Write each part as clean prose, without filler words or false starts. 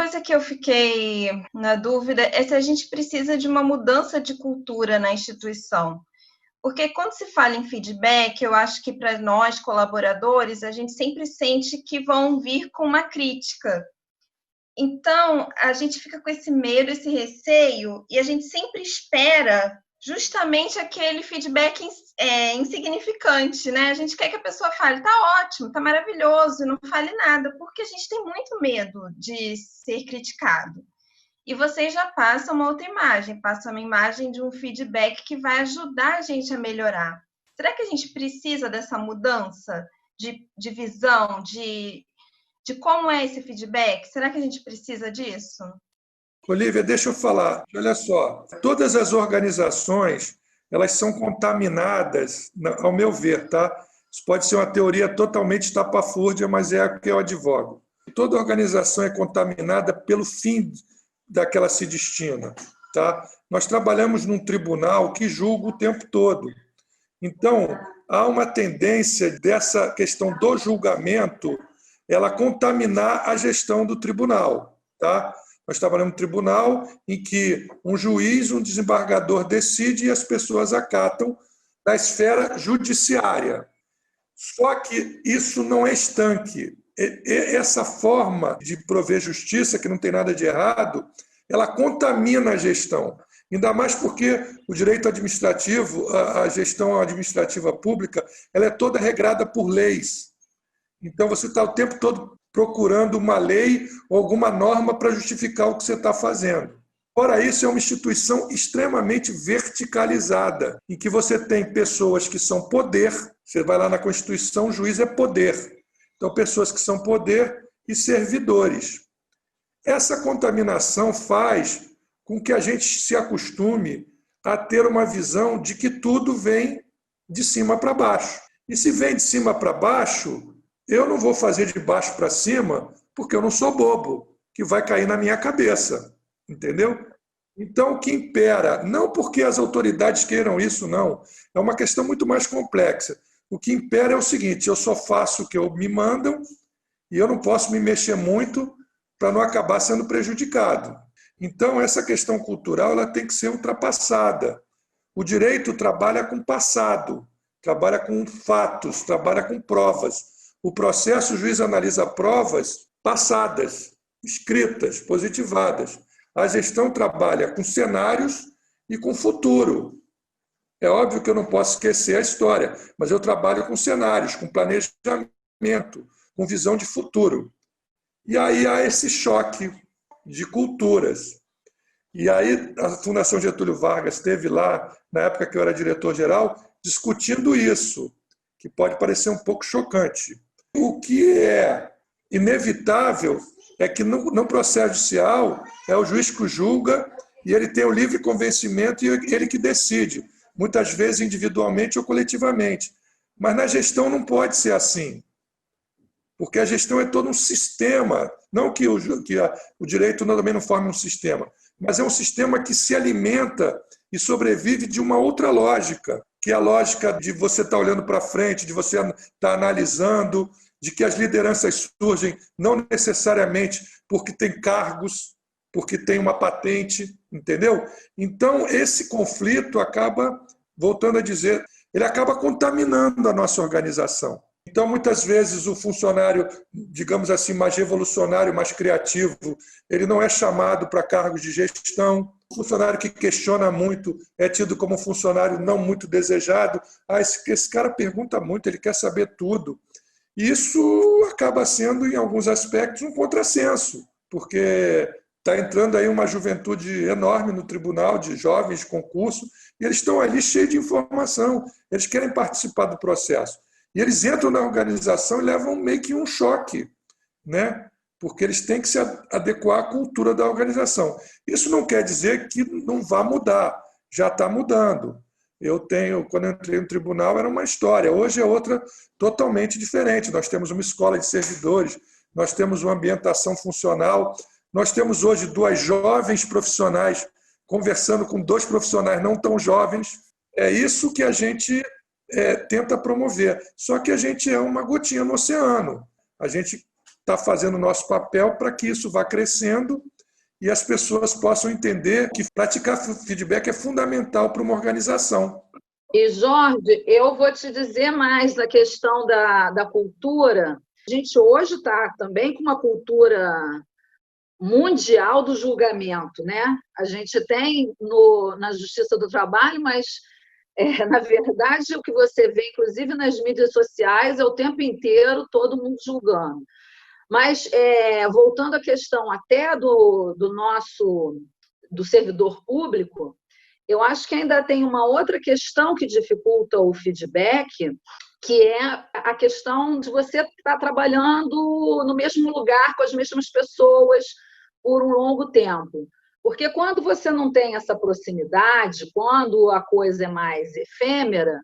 coisa que eu fiquei na dúvida é se a gente precisa de uma mudança de cultura na instituição. Porque quando se fala em feedback, eu acho que para nós, colaboradores, a gente sempre sente que vão vir com uma crítica. Então, a gente fica com esse medo, esse receio, e a gente sempre espera justamente aquele feedback insignificante, né? A gente quer que a pessoa fale, tá ótimo, tá maravilhoso, e não fale nada, porque a gente tem muito medo de ser criticado. E vocês já passam uma outra imagem, passam uma imagem de um feedback que vai ajudar a gente a melhorar. Será que a gente precisa dessa mudança de visão, de como é esse feedback? Será que a gente precisa disso? Olívia, deixa eu falar. Olha só, todas as organizações, elas são contaminadas, ao meu ver, tá? Isso pode ser uma teoria totalmente estapafúrdia, mas é a que eu advogo. Toda organização é contaminada pelo fim da que ela se destina, tá? Nós trabalhamos num tribunal que julga o tempo todo. Então, há uma tendência dessa questão do julgamento, ela contaminar a gestão do tribunal, tá? Nós trabalhamos no tribunal em que um juiz, um desembargador decide e as pessoas acatam na esfera judiciária. Só que isso não é estanque. Essa forma de prover justiça, que não tem nada de errado, ela contamina a gestão. Ainda mais porque o direito administrativo, a gestão administrativa pública, ela é toda regrada por leis. Então, você está o tempo todo procurando uma lei ou alguma norma para justificar o que você está fazendo. Fora isso, é uma instituição extremamente verticalizada, em que você tem pessoas que são poder, você vai lá na Constituição, o juiz é poder. Então, pessoas que são poder e servidores. Essa contaminação faz com que a gente se acostume a ter uma visão de que tudo vem de cima para baixo. E se vem de cima para baixo, eu não vou fazer de baixo para cima, porque eu não sou bobo, que vai cair na minha cabeça. Entendeu? Então, o que impera, não porque as autoridades queiram isso, não, é uma questão muito mais complexa. O que impera é o seguinte: eu só faço o que me mandam e eu não posso me mexer muito para não acabar sendo prejudicado. Então, essa questão cultural ela tem que ser ultrapassada. O direito trabalha com passado, trabalha com fatos, trabalha com provas. O processo, o juiz analisa provas passadas, escritas, positivadas. A gestão trabalha com cenários e com futuro. É óbvio que eu não posso esquecer a história, mas eu trabalho com cenários, com planejamento, com visão de futuro. E aí há esse choque de culturas. E aí a Fundação Getúlio Vargas esteve lá, na época que eu era diretor-geral, discutindo isso, que pode parecer um pouco chocante. O que é inevitável é que no processo judicial é o juiz que julga e ele tem o livre convencimento e ele que decide, muitas vezes individualmente ou coletivamente. Mas na gestão não pode ser assim, porque a gestão é todo um sistema, não que o direito também não forme um sistema, mas é um sistema que se alimenta e sobrevive de uma outra lógica, que é a lógica de você estar olhando para frente, de você estar analisando, de que as lideranças surgem não necessariamente porque tem cargos, porque tem uma patente, entendeu? Então, esse conflito acaba, voltando a dizer, ele acaba contaminando a nossa organização. Então, muitas vezes, o funcionário, digamos assim, mais revolucionário, mais criativo, ele não é chamado para cargos de gestão. O funcionário que questiona muito é tido como um funcionário não muito desejado. Esse cara pergunta muito, ele quer saber tudo. Isso acaba sendo, em alguns aspectos, um contrassenso, porque está entrando aí uma juventude enorme no tribunal, de jovens de concurso, e eles estão ali cheios de informação, eles querem participar do processo. E eles entram na organização e levam meio que um choque, né? Porque eles têm que se adequar à cultura da organização. Isso não quer dizer que não vá mudar, já está mudando. Quando eu entrei no tribunal, era uma história. Hoje é outra totalmente diferente. Nós temos uma escola de servidores, nós temos uma ambientação funcional, nós temos hoje 2 jovens profissionais conversando com 2 profissionais não tão jovens. É isso que a gente tenta promover. Só que a gente é uma gotinha no oceano. A gente está fazendo o nosso papel para que isso vá crescendo e as pessoas possam entender que praticar feedback é fundamental para uma organização. E, Jorge, eu vou te dizer mais da questão da cultura. A gente hoje está também com uma cultura mundial do julgamento, né? A gente tem na Justiça do Trabalho, mas, na verdade, o que você vê, inclusive nas mídias sociais, é o tempo inteiro todo mundo julgando. Mas, voltando à questão até do servidor público, eu acho que ainda tem uma outra questão que dificulta o feedback, que é a questão de você estar trabalhando no mesmo lugar com as mesmas pessoas por um longo tempo. Porque quando você não tem essa proximidade, quando a coisa é mais efêmera,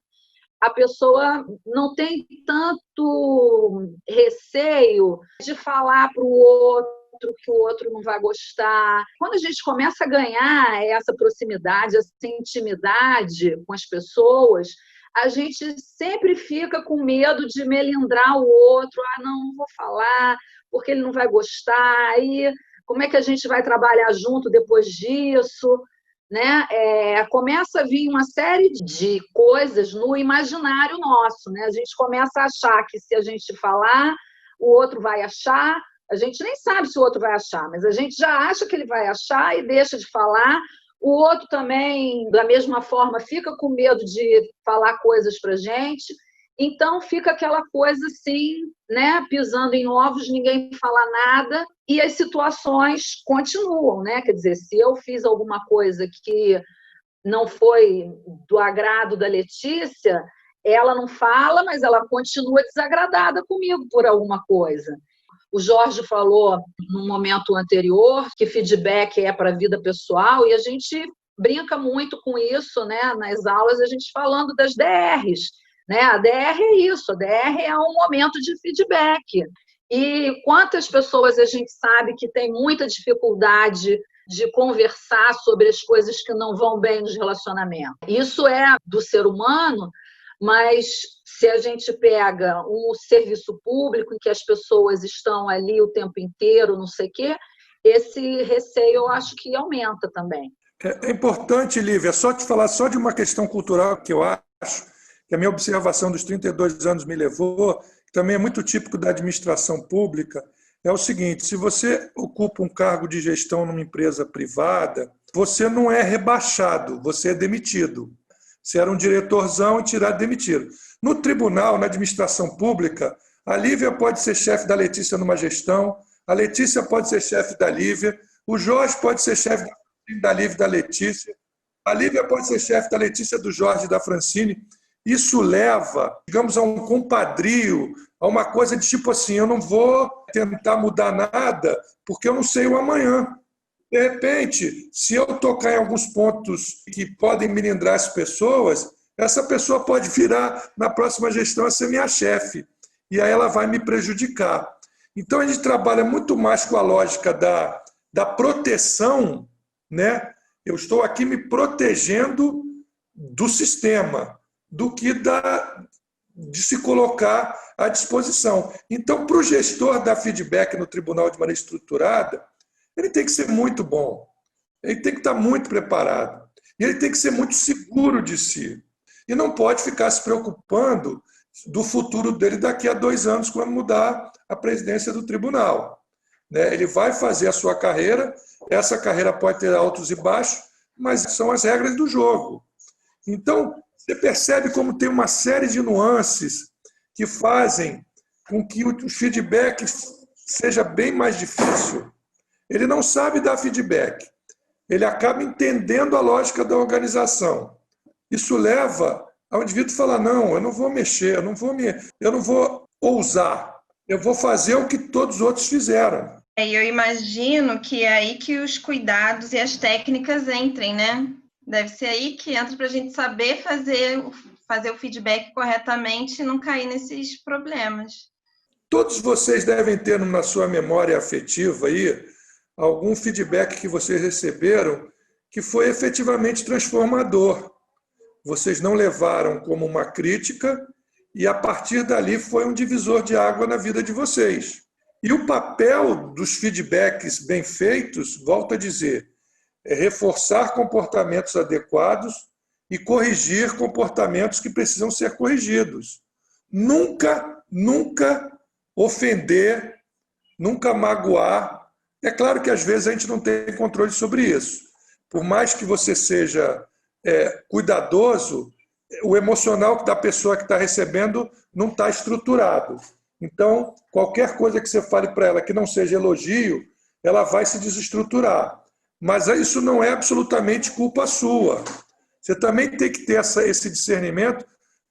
a pessoa não tem tanto receio de falar para o outro que o outro não vai gostar. Quando a gente começa a ganhar essa proximidade, essa intimidade com as pessoas, a gente sempre fica com medo de melindrar o outro. Não vou falar, porque ele não vai gostar. E como é que a gente vai trabalhar junto depois disso? Né? Começa a vir uma série de coisas no imaginário nosso. Né? A gente começa a achar que se a gente falar, o outro vai achar. A gente nem sabe se o outro vai achar, mas a gente já acha que ele vai achar e deixa de falar. O outro também, da mesma forma, fica com medo de falar coisas para a gente. Então, fica aquela coisa assim, né? Pisando em ovos, ninguém fala nada e as situações continuam, né? Quer dizer, se eu fiz alguma coisa que não foi do agrado da Letícia, ela não fala, mas ela continua desagradada comigo por alguma coisa. O Jorge falou no momento anterior que feedback é para a vida pessoal e a gente brinca muito com isso, né? Nas aulas, a gente falando das DRs. Né? A DR é isso, a DR é um momento de feedback. E quantas pessoas a gente sabe que tem muita dificuldade de conversar sobre as coisas que não vão bem nos relacionamentos. Isso é do ser humano, mas se a gente pega um serviço público em que as pessoas estão ali o tempo inteiro, não sei o quê, esse receio eu acho que aumenta também. É importante, Lívia, só te falar só de uma questão cultural que eu acho, que a minha observação dos 32 anos me levou, que também é muito típico da administração pública, é o seguinte: se você ocupa um cargo de gestão numa empresa privada, você não é rebaixado, você é demitido. Você era um diretorzão e tirado demitido. No tribunal, na administração pública, a Lívia pode ser chefe da Letícia numa gestão, a Letícia pode ser chefe da Lívia, o Jorge pode ser chefe da Lívia e da Letícia, a Lívia pode ser chefe da Letícia, do Jorge e da Francine. Isso leva, digamos, a um compadrio, a uma coisa de tipo assim: eu não vou tentar mudar nada porque eu não sei o amanhã. De repente, se eu tocar em alguns pontos que podem melindrar as pessoas, essa pessoa pode virar, na próxima gestão, a ser minha chefe. E aí ela vai me prejudicar. Então, a gente trabalha muito mais com a lógica da proteção, né? Eu estou aqui me protegendo do sistema, do que de se colocar à disposição. Então, para o gestor dar feedback no tribunal de maneira estruturada, ele tem que ser muito bom, ele tem que estar muito preparado, e ele tem que ser muito seguro de si. E não pode ficar se preocupando do futuro dele daqui a 2 anos, quando mudar a presidência do tribunal. Ele vai fazer a sua carreira, essa carreira pode ter altos e baixos, mas são as regras do jogo. Então, você percebe como tem uma série de nuances que fazem com que o feedback seja bem mais difícil. Ele não sabe dar feedback. Ele acaba entendendo a lógica da organização. Isso leva ao indivíduo falar: não, eu não vou mexer, eu não vou ousar. Eu vou fazer o que todos os outros fizeram. Eu imagino que é aí que os cuidados e as técnicas entrem, né? Deve ser aí que entra para a gente saber fazer o feedback corretamente e não cair nesses problemas. Todos vocês devem ter na sua memória afetiva aí algum feedback que vocês receberam que foi efetivamente transformador. Vocês não levaram como uma crítica e, a partir dali, foi um divisor de água na vida de vocês. E o papel dos feedbacks bem feitos, volto a dizer, é reforçar comportamentos adequados e corrigir comportamentos que precisam ser corrigidos. Nunca ofender, nunca magoar. É claro que às vezes a gente não tem controle sobre isso. Por mais que você seja cuidadoso, o emocional da pessoa que está recebendo não está estruturado. Então, qualquer coisa que você fale para ela que não seja elogio, ela vai se desestruturar. Mas isso não é absolutamente culpa sua. Você também tem que ter esse discernimento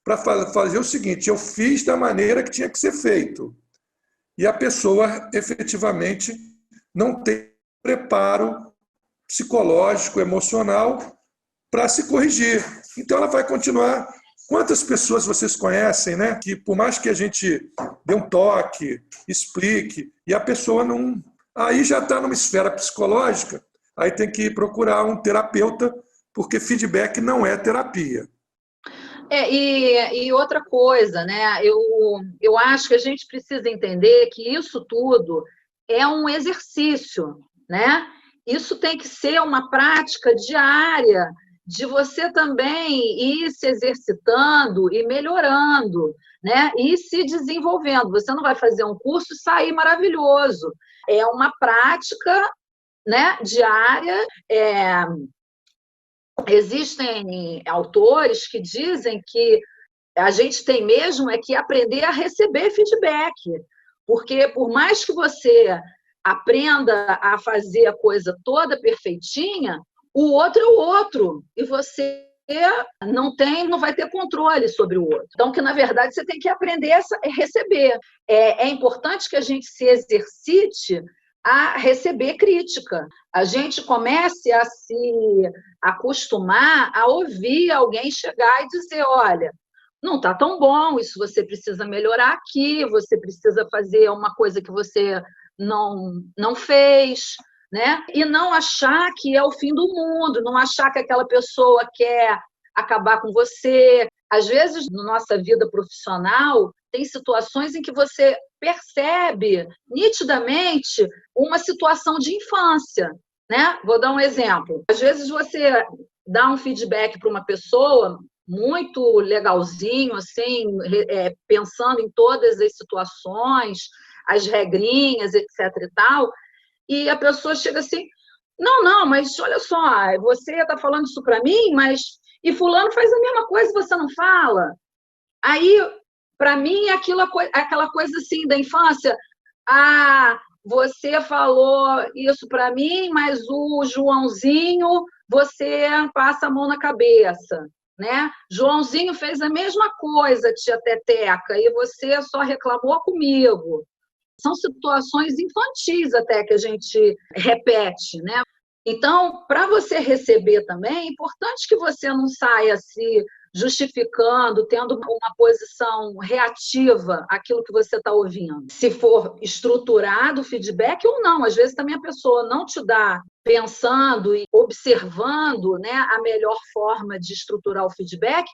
para fazer o seguinte: eu fiz da maneira que tinha que ser feito. E a pessoa, efetivamente, não tem preparo psicológico, emocional para se corrigir. Então, ela vai continuar. Quantas pessoas vocês conhecem, né? Que por mais que a gente dê um toque, explique, e a pessoa não... Aí já está numa esfera psicológica, aí tem que procurar um terapeuta, porque feedback não é terapia. E outra coisa, né? Eu acho que a gente precisa entender que isso tudo é um exercício, né? Isso tem que ser uma prática diária, de você também ir se exercitando e melhorando, né? E se desenvolvendo. Você não vai fazer um curso e sair maravilhoso. É uma prática, né, diária. Existem autores que dizem que a gente tem mesmo que aprender a receber feedback, porque por mais que você aprenda a fazer a coisa toda perfeitinha, o outro é o outro, e você não vai ter controle sobre o outro. Então, que na verdade você tem que aprender a receber. É importante que a gente se exercite a receber crítica. A gente comece a se acostumar a ouvir alguém chegar e dizer: olha, não está tão bom, isso você precisa melhorar aqui, você precisa fazer uma coisa que você não fez, né? E não achar que é o fim do mundo, não achar que aquela pessoa quer acabar com você. Às vezes, na nossa vida profissional, tem situações em que você percebe nitidamente uma situação de infância, né? Vou dar um exemplo. Às vezes você dá um feedback para uma pessoa muito legalzinho, assim, pensando em todas as situações, as regrinhas, etc. e tal, e a pessoa chega assim: não, mas olha só, você está falando isso para mim, mas e fulano faz a mesma coisa e você não fala. Aí, para mim, aquela coisa assim da infância: você falou isso para mim, mas o Joãozinho, você passa a mão na cabeça, né? Joãozinho fez a mesma coisa, tia Teteca, e você só reclamou comigo. São situações infantis até que a gente repete, né? Então, para você receber também, é importante que você não saia se justificando, tendo uma posição reativa àquilo que você está ouvindo. Se for estruturado o feedback ou não. Às vezes também a pessoa não te dá pensando e observando, né, a melhor forma de estruturar o feedback,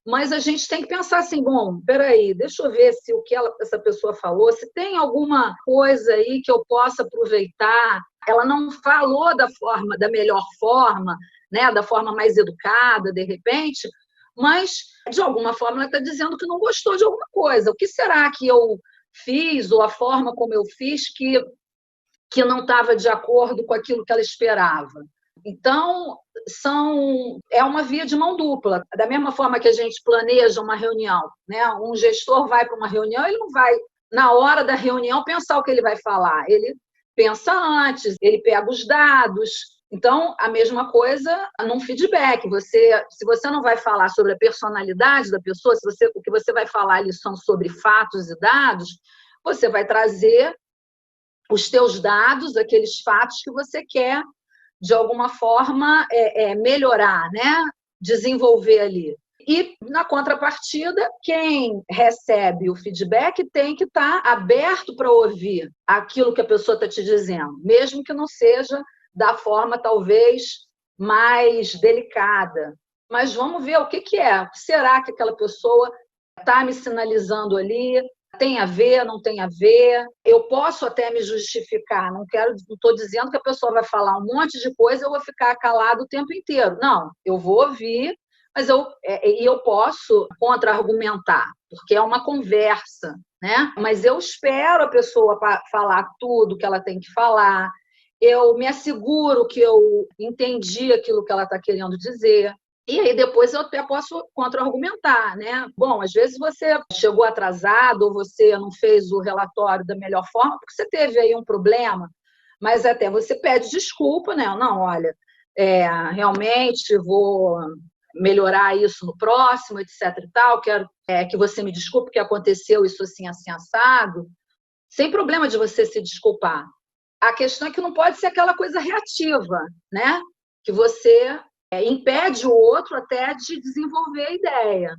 mas a gente tem que pensar assim: bom, peraí, deixa eu ver se o que essa pessoa falou, se tem alguma coisa aí que eu possa aproveitar. Ela não falou da melhor forma, né, da forma mais educada, de repente, mas, de alguma forma, ela está dizendo que não gostou de alguma coisa. O que será que eu fiz, ou a forma como eu fiz, que não estava de acordo com aquilo que ela esperava? Então, é uma via de mão dupla. Da mesma forma que a gente planeja uma reunião, né? Um gestor vai para uma reunião, ele não vai, na hora da reunião, pensar o que ele vai falar. Ele pensa antes, ele pega os dados. Então, a mesma coisa num feedback. Se você não vai falar sobre a personalidade da pessoa, o que você vai falar ali são sobre fatos e dados, você vai trazer os teus dados, aqueles fatos que você quer, de alguma forma, melhorar, né? Desenvolver ali. E, na contrapartida, quem recebe o feedback tem que estar aberto para ouvir aquilo que a pessoa está te dizendo, mesmo que não seja da forma, talvez, mais delicada. Mas vamos ver o que é. Será que aquela pessoa está me sinalizando ali? tem a ver, não tem a ver. Eu posso até me justificar, não estou dizendo que a pessoa vai falar um monte de coisa e eu vou ficar calado o tempo inteiro. Não, eu vou ouvir, mas eu posso contra-argumentar, porque é uma conversa, né? Mas eu espero a pessoa falar tudo que ela tem que falar, eu me asseguro que eu entendi aquilo que ela está querendo dizer. E aí depois eu até posso contra-argumentar, né? Bom, às vezes você chegou atrasado ou você não fez o relatório da melhor forma porque você teve aí um problema, mas até você pede desculpa, né? Não, olha, realmente vou melhorar isso no próximo, etc e tal, quero que você me desculpe porque aconteceu isso assim, assim, assado, sem problema de você se desculpar. A questão é que não pode ser aquela coisa reativa, né? Que você impede o outro até de desenvolver a ideia.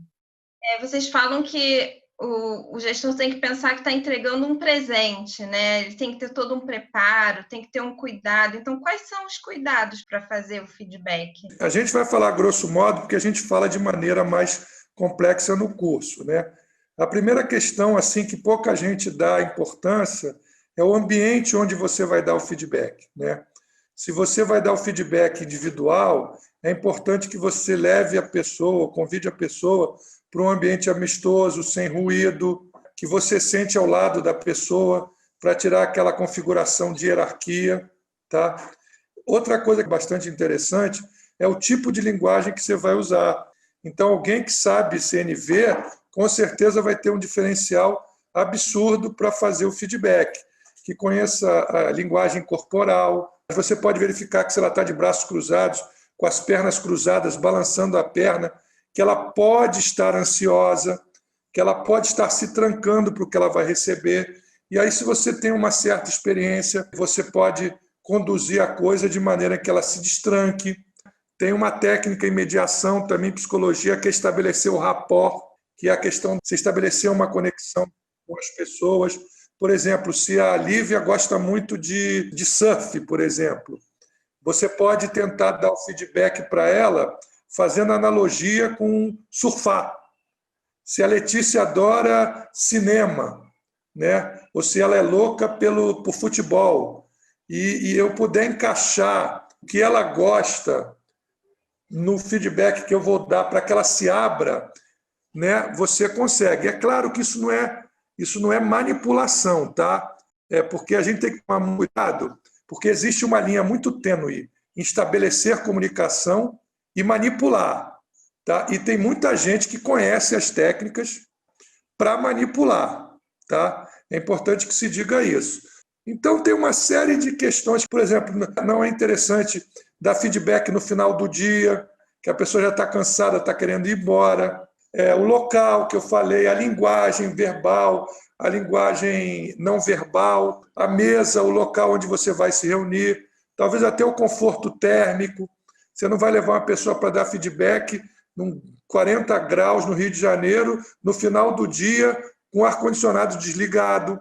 Vocês falam que o gestor tem que pensar que está entregando um presente, né? Ele tem que ter todo um preparo, tem que ter um cuidado. Então, quais são os cuidados para fazer o feedback? A gente vai falar grosso modo, porque a gente fala de maneira mais complexa no curso, né? A primeira questão, assim, que pouca gente dá importância é o ambiente onde você vai dar o feedback, né? Se você vai dar o feedback individual, é importante que você leve a pessoa, convide a pessoa para um ambiente amistoso, sem ruído, que você sente ao lado da pessoa para tirar aquela configuração de hierarquia, tá? Outra coisa bastante interessante é o tipo de linguagem que você vai usar. Então, alguém que sabe CNV, com certeza vai ter um diferencial absurdo para fazer o feedback, que conheça a linguagem corporal. Você pode verificar que se ela está de braços cruzados, com as pernas cruzadas, balançando a perna, que ela pode estar ansiosa, que ela pode estar se trancando para o que ela vai receber. E aí, se você tem uma certa experiência, você pode conduzir a coisa de maneira que ela se destranque. Tem uma técnica em mediação, também em psicologia, que é estabelecer o rapport, que é a questão de você estabelecer uma conexão com as pessoas. Por exemplo, se a Lívia gosta muito de surf, por exemplo, você pode tentar dar o feedback para ela fazendo analogia com surfar. Se a Letícia adora cinema, né? Ou se ela é louca por futebol, e eu puder encaixar o que ela gosta no feedback que eu vou dar para que ela se abra, né? Você consegue. É claro que isso não é manipulação, tá? É porque a gente tem que tomar cuidado, porque existe uma linha muito tênue em estabelecer comunicação e manipular, tá? E tem muita gente que conhece as técnicas para manipular, tá? É importante que se diga isso. Então, tem uma série de questões, por exemplo, não é interessante dar feedback no final do dia, que a pessoa já está cansada, está querendo ir embora. O local que eu falei, a linguagem verbal, a linguagem não verbal, a mesa, o local onde você vai se reunir, talvez até o conforto térmico. Você não vai levar uma pessoa para dar feedback num 40 graus no Rio de Janeiro, no final do dia, com o ar-condicionado desligado.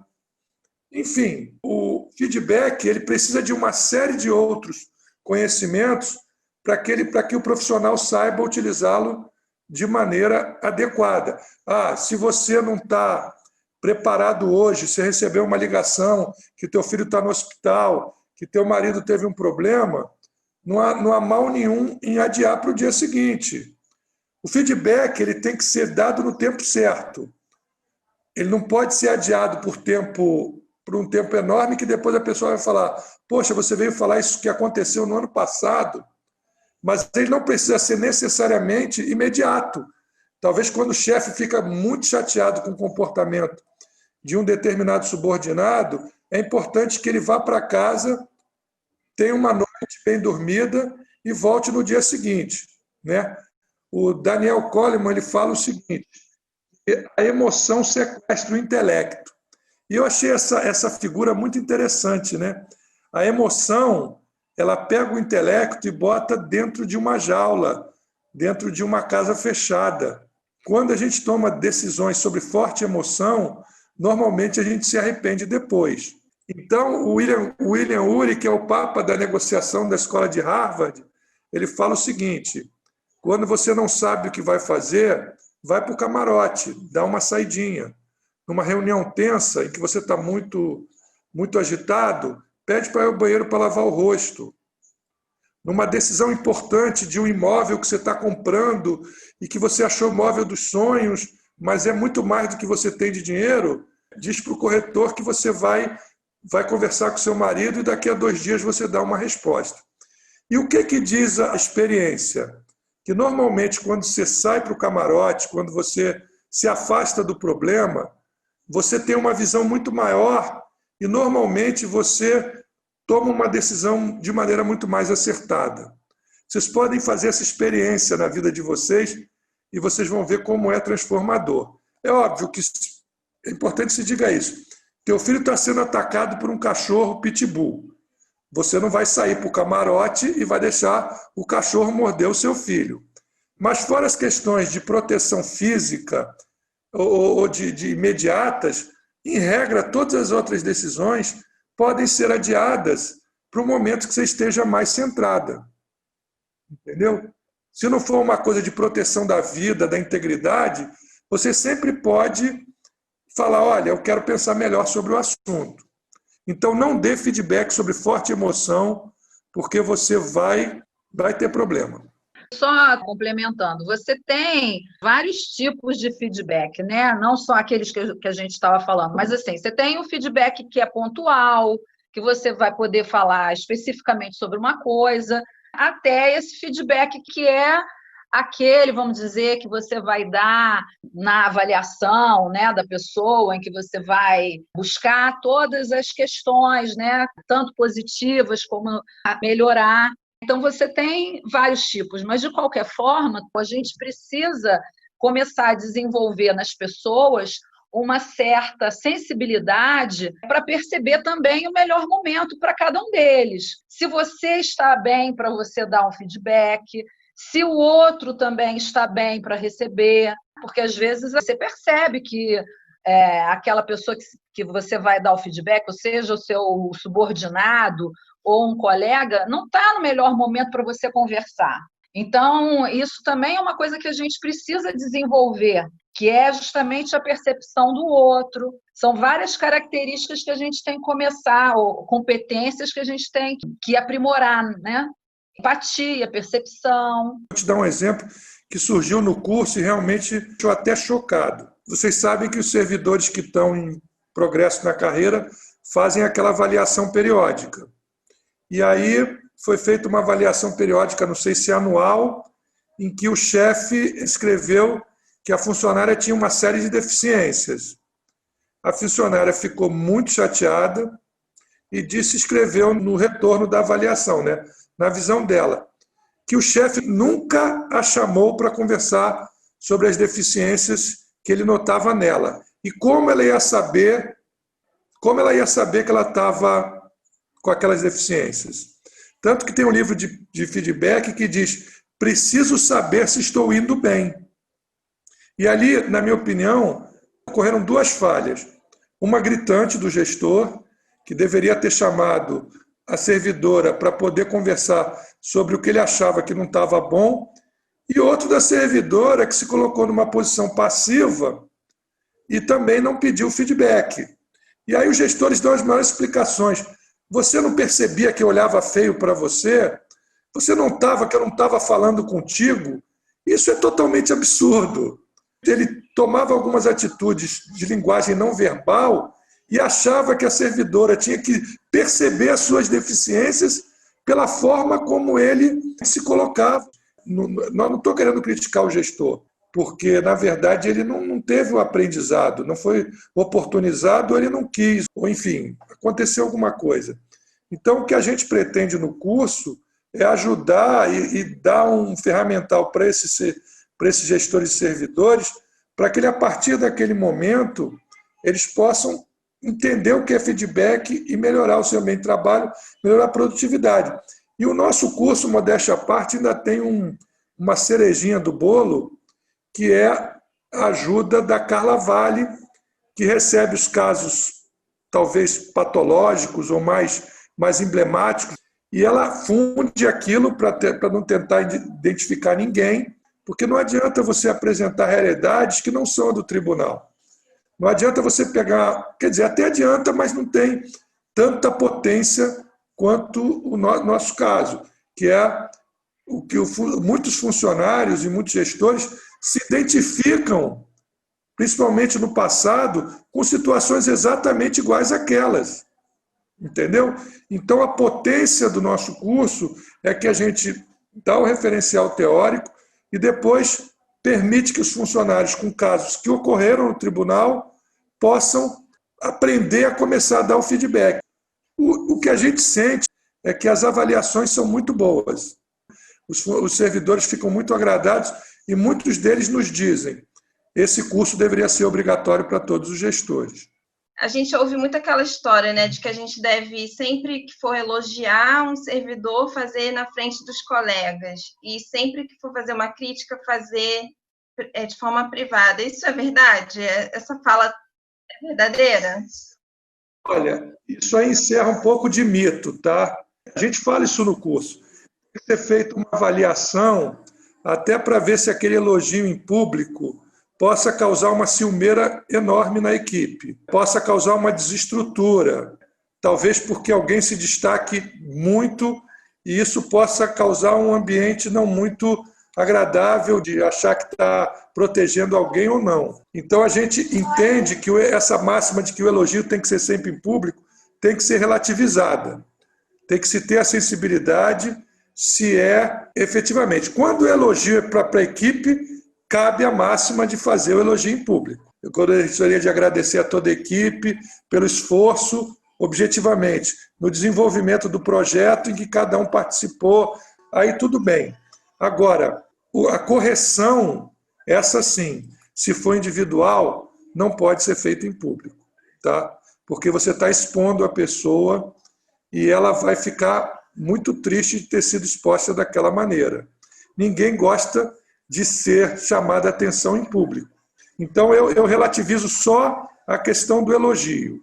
Enfim, o feedback ele precisa de uma série de outros conhecimentos para que o profissional saiba utilizá-lo de maneira adequada. Se você não está preparado hoje, você recebeu uma ligação que teu filho está no hospital, que teu marido teve um problema, não há mal nenhum em adiar para o dia seguinte. O feedback ele tem que ser dado no tempo certo. Ele não pode ser adiado por um tempo enorme que depois a pessoa vai falar: poxa, você veio falar isso que aconteceu no ano passado. Mas ele não precisa ser necessariamente imediato. Talvez quando o chefe fica muito chateado com o comportamento de um determinado subordinado, é importante que ele vá para casa, tenha uma noite bem dormida e volte no dia seguinte, né? O Daniel Goleman ele fala o seguinte: a emoção sequestra o intelecto. E eu achei essa figura muito interessante, né? A emoção ela pega o intelecto e bota dentro de uma jaula, dentro de uma casa fechada. Quando a gente toma decisões sobre forte emoção, normalmente a gente se arrepende depois. Então, o William Ury, que é o papa da negociação da escola de Harvard, ele fala o seguinte: quando você não sabe o que vai fazer, vai para o camarote, dá uma saidinha. numa reunião tensa, em que você está muito, muito agitado, pede para ir ao banheiro para lavar o rosto. Numa decisão importante de um imóvel que você está comprando e que você achou o imóvel dos sonhos, mas é muito mais do que você tem de dinheiro, diz para o corretor que você vai conversar com seu marido e daqui a 2 dias você dá uma resposta. E o que diz a experiência? Que normalmente quando você sai para o camarote, quando você se afasta do problema, você tem uma visão muito maior e normalmente você toma uma decisão de maneira muito mais acertada. Vocês podem fazer essa experiência na vida de vocês e vocês vão ver como é transformador. É óbvio que é importante que se diga isso. Teu filho está sendo atacado por um cachorro pitbull. Você não vai sair para o camarote e vai deixar o cachorro morder o seu filho. Mas fora as questões de proteção física ou de imediatas, em regra, todas as outras decisões podem ser adiadas para o momento que você esteja mais centrada. Entendeu? Se não for uma coisa de proteção da vida, da integridade, você sempre pode falar, olha, eu quero pensar melhor sobre o assunto. Então, não dê feedback sobre forte emoção, porque você vai ter problema. Só complementando, você tem vários tipos de feedback, né? Não só aqueles que a gente estava falando, mas assim, você tem o feedback que é pontual, que você vai poder falar especificamente sobre uma coisa, até esse feedback que é aquele, vamos dizer, que você vai dar na avaliação, né, da pessoa, em que você vai buscar todas as questões, né, tanto positivas como a melhorar. Então, você tem vários tipos, mas, de qualquer forma, a gente precisa começar a desenvolver nas pessoas uma certa sensibilidade para perceber também o melhor momento para cada um deles. Se você está bem para você dar um feedback, se o outro também está bem para receber, porque, às vezes, você percebe que aquela pessoa que você vai dar o feedback, ou seja, o seu subordinado ou um colega, não está no melhor momento para você conversar. Então, isso também é uma coisa que a gente precisa desenvolver, que é justamente a percepção do outro. São várias características que a gente tem que começar, ou competências que a gente tem que aprimorar, né? Empatia, percepção. Vou te dar um exemplo que surgiu no curso e realmente estou até chocado. Vocês sabem que os servidores que estão em progresso na carreira fazem aquela avaliação periódica. E aí foi feita uma avaliação periódica, não sei se é anual, em que o chefe escreveu que a funcionária tinha uma série de deficiências. A funcionária ficou muito chateada e escreveu no retorno da avaliação, né, na visão dela, que o chefe nunca a chamou para conversar sobre as deficiências que ele notava nela. E como ela ia saber que ela estava com aquelas deficiências. Tanto que tem um livro de feedback que diz: preciso saber se estou indo bem. E ali, na minha opinião, ocorreram 2 falhas. Uma gritante do gestor, que deveria ter chamado a servidora para poder conversar sobre o que ele achava que não estava bom, e outro da servidora, que se colocou numa posição passiva e também não pediu feedback. E aí os gestores dão as maiores explicações. Você não percebia que eu olhava feio para você? Você não estava, que eu não estava falando contigo? Isso é totalmente absurdo. Ele tomava algumas atitudes de linguagem não verbal e achava que a servidora tinha que perceber as suas deficiências pela forma como ele se colocava. Não estou querendo criticar o gestor, porque, na verdade, ele não teve o aprendizado, não foi oportunizado, ou ele não quis, ou, enfim, aconteceu alguma coisa. Então, o que a gente pretende no curso é ajudar e dar um ferramental para esses gestores e servidores, para que, a partir daquele momento, eles possam entender o que é feedback e melhorar o seu ambiente de trabalho, melhorar a produtividade. E o nosso curso, modéstia à parte, ainda tem uma cerejinha do bolo, que é a ajuda da Carla Vale, que recebe os casos talvez patológicos ou mais emblemáticos, e ela funde aquilo para não tentar identificar ninguém, porque não adianta você apresentar realidades que não são do tribunal. Não adianta você pegar, quer dizer, até adianta, mas não tem tanta potência quanto o nosso caso, que é o que muitos funcionários e muitos gestores se identificam, principalmente no passado, com situações exatamente iguais àquelas. Entendeu? Então, a potência do nosso curso é que a gente dá o referencial teórico e depois permite que os funcionários com casos que ocorreram no tribunal possam aprender a começar a dar o feedback. O que a gente sente é que as avaliações são muito boas. Os servidores ficam muito agradados e muitos deles nos dizem: esse curso deveria ser obrigatório para todos os gestores. A gente ouve muito aquela história, né, de que a gente deve, sempre que for elogiar um servidor, fazer na frente dos colegas, e sempre que for fazer uma crítica, fazer de forma privada. Isso é verdade? Essa fala é verdadeira? Olha, isso aí encerra um pouco de mito, tá? A gente fala isso no curso. Tem que ser feita uma avaliação até para ver se aquele elogio em público possa causar uma ciumeira enorme na equipe, possa causar uma desestrutura, talvez porque alguém se destaque muito e isso possa causar um ambiente não muito agradável de achar que está protegendo alguém ou não. Então, a gente entende que essa máxima de que o elogio tem que ser sempre em público tem que ser relativizada. Tem que se ter a sensibilidade se é efetivamente. Quando o elogio é para a equipe, cabe a máxima de fazer o elogio em público. Eu gostaria de agradecer a toda a equipe pelo esforço, objetivamente, no desenvolvimento do projeto em que cada um participou, aí tudo bem. Agora, a correção, essa sim, se for individual, não pode ser feita em público, tá? Porque você está expondo a pessoa e ela vai ficar muito triste de ter sido exposta daquela maneira. Ninguém gosta de ser chamada a atenção em público. Então, eu relativizo só a questão do elogio,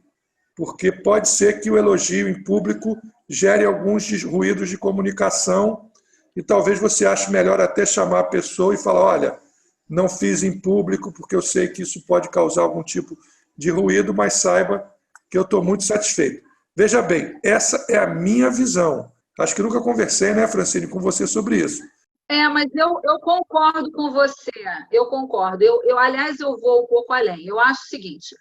porque pode ser que o elogio em público gere alguns ruídos de comunicação e talvez você ache melhor até chamar a pessoa e falar: olha, não fiz em público porque eu sei que isso pode causar algum tipo de ruído, mas saiba que eu estou muito satisfeito. Veja bem, essa é a minha visão. Acho que nunca conversei, né, Francine, com você sobre isso. Mas eu concordo com você, eu concordo. Aliás, eu vou um pouco além. Eu acho o seguinte: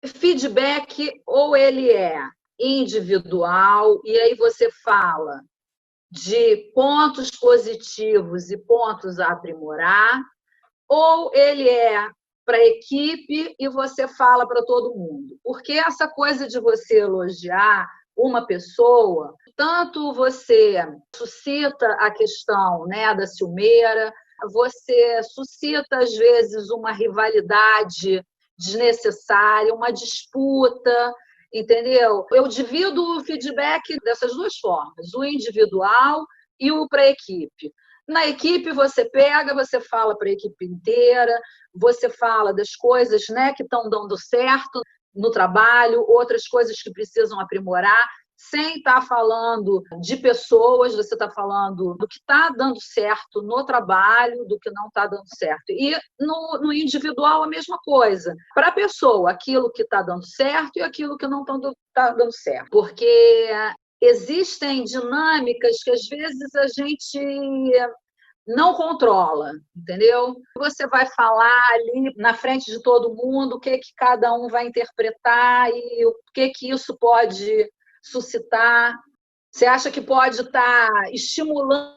feedback, ou ele é individual, e aí você fala de pontos positivos e pontos a aprimorar, ou ele é para a equipe e você fala para todo mundo. Porque essa coisa de você elogiar uma pessoa, tanto você suscita a questão, né, da ciumeira, você suscita, às vezes, uma rivalidade desnecessária, uma disputa, entendeu? Eu divido o feedback dessas duas formas, o individual e o para a equipe. Na equipe, você pega, você fala para a equipe inteira, você fala das coisas, né, que estão dando certo no trabalho, outras coisas que precisam aprimorar, sem estar falando de pessoas, você está falando do que está dando certo no trabalho, do que não está dando certo. E no individual, a mesma coisa. Para a pessoa, aquilo que está dando certo e aquilo que não está dando certo. Porque existem dinâmicas que, às vezes, a gente não controla, entendeu? Você vai falar ali na frente de todo mundo o que cada um vai interpretar e o que isso pode suscitar. Você acha que pode estar estimulando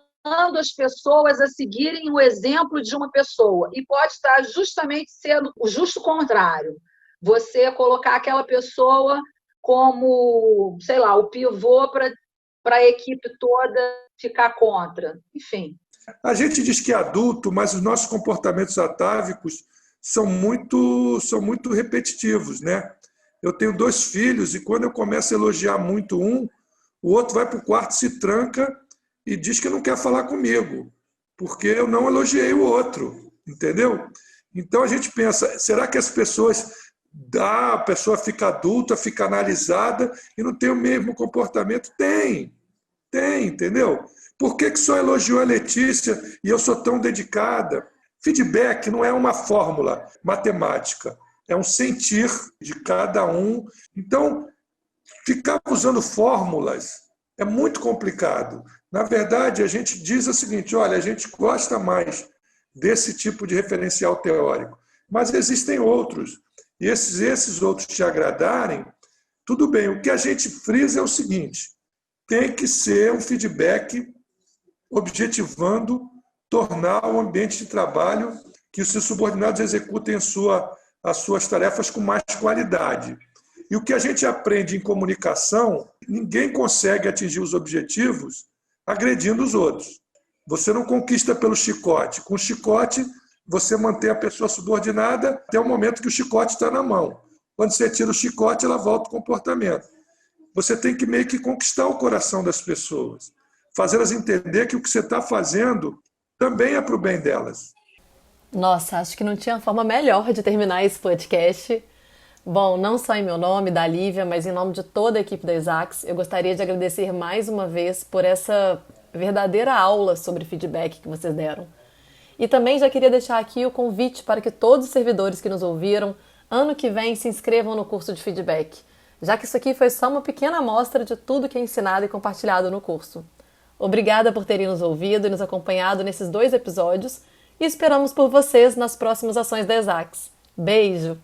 as pessoas a seguirem o exemplo de uma pessoa e pode estar justamente sendo o justo contrário. Você colocar aquela pessoa como, sei lá, o pivô para a equipe toda ficar contra. Enfim. A gente diz que é adulto, mas os nossos comportamentos atávicos são muito repetitivos, né? Eu tenho 2 filhos e quando eu começo a elogiar muito um, o outro vai para o quarto, se tranca e diz que não quer falar comigo, porque eu não elogiei o outro, entendeu? Então a gente pensa, será que as pessoas, a pessoa fica adulta, fica analisada e não tem o mesmo comportamento? Tem, entendeu? Por que só elogiou a Letícia e eu sou tão dedicada? Feedback não é uma fórmula matemática. é um sentir de cada um. Então, ficar usando fórmulas é muito complicado. Na verdade, a gente diz o seguinte: olha, a gente gosta mais desse tipo de referencial teórico, mas existem outros. E esses outros te agradarem, tudo bem. O que a gente frisa é o seguinte: tem que ser um feedback objetivando tornar o ambiente de trabalho que os seus subordinados executem as suas tarefas com mais qualidade. E o que a gente aprende em comunicação, ninguém consegue atingir os objetivos agredindo os outros. Você não conquista pelo chicote. Com o chicote, você mantém a pessoa subordinada até o momento que o chicote está na mão. Quando você tira o chicote, ela volta ao comportamento. Você tem que meio que conquistar o coração das pessoas, fazê-las entender que o que você está fazendo também é para o bem delas. Nossa, acho que não tinha forma melhor de terminar esse podcast. Bom, não só em meu nome, da Lívia, mas em nome de toda a equipe da Exax, eu gostaria de agradecer mais uma vez por essa verdadeira aula sobre feedback que vocês deram. E também já queria deixar aqui o convite para que todos os servidores que nos ouviram, ano que vem, se inscrevam no curso de feedback, já que isso aqui foi só uma pequena amostra de tudo que é ensinado e compartilhado no curso. Obrigada por terem nos ouvido e nos acompanhado nesses 2 episódios e esperamos por vocês nas próximas ações da Exax. Beijo!